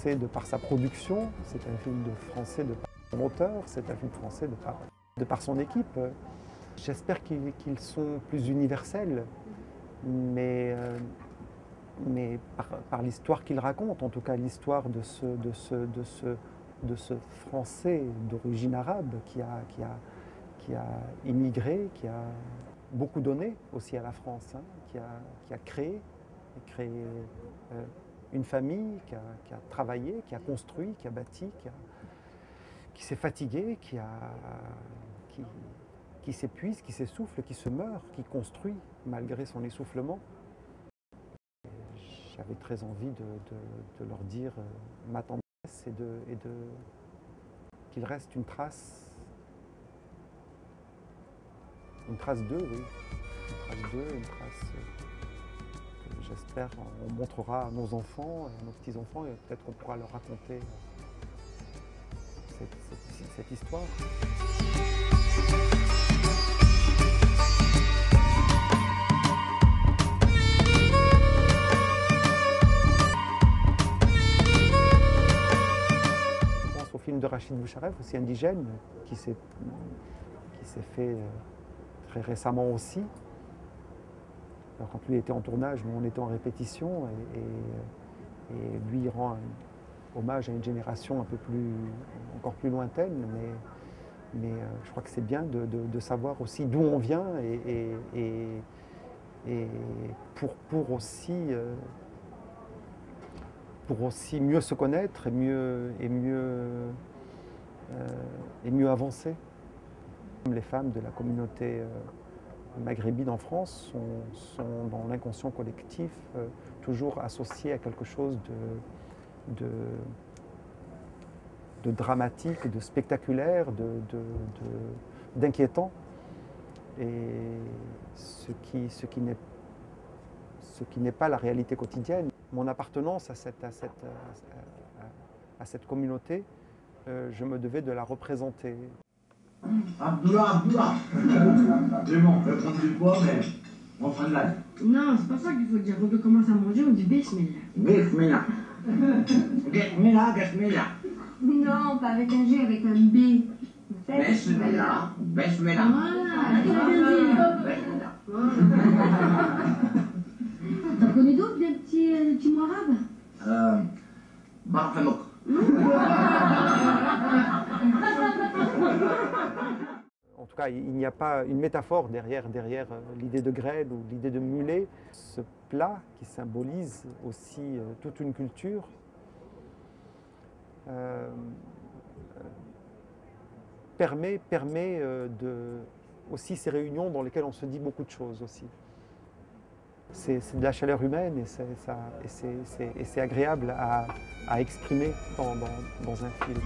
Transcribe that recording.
français de par sa production, c'est un film français de par son auteur, c'est un film français de par son équipe. J'espère qu'ils sont plus universels, mais par l'histoire qu'ils racontent, en tout cas l'histoire de ce Français d'origine arabe qui a immigré, qui a beaucoup donné aussi à la France, hein, qui a créé une famille, qui a travaillé, qui a construit, qui a bâti, qui s'est fatigué, qui s'épuise, qui s'essouffle, qui se meurt, qui construit malgré son essoufflement. J'avais très envie de leur dire ma tendresse et qu'il reste une trace d'eux, oui. Une trace d'eux, une trace que j'espère on montrera à nos enfants, à nos petits-enfants, et peut-être qu'on pourra leur raconter cette histoire. Au film de Rachid Boucharef, aussi indigène, qui s'est fait très récemment aussi. Alors, quand lui était en tournage, nous on était en répétition, et lui il rend un hommage à une génération encore plus lointaine, mais je crois que c'est bien de savoir aussi d'où on vient et pour aussi mieux se connaître et mieux avancer. Les femmes de la communauté maghrébine en France sont dans l'inconscient collectif toujours associées à quelque chose de dramatique, de spectaculaire, d'inquiétant. Et ce qui n'est pas la réalité quotidienne. Mon appartenance à cette communauté, je me devais de la représenter. Abdullah. C'est bon, on peut prendre du poids, mais en fin de live. Non, c'est pas ça qu'il faut dire. Quand on commence à manger, on dit Bismillah. Bismillah. Bismillah. Non, pas avec un G, avec un B. Bismillah. Bismillah. T'en connais d'autres, des petits mots arabes? Barfamouk. En tout cas, il n'y a pas une métaphore derrière l'idée de graine ou l'idée de mulet. Ce plat qui symbolise aussi toute une culture permet aussi ces réunions dans lesquelles on se dit beaucoup de choses aussi. C'est de la chaleur humaine et c'est agréable à exprimer dans un film.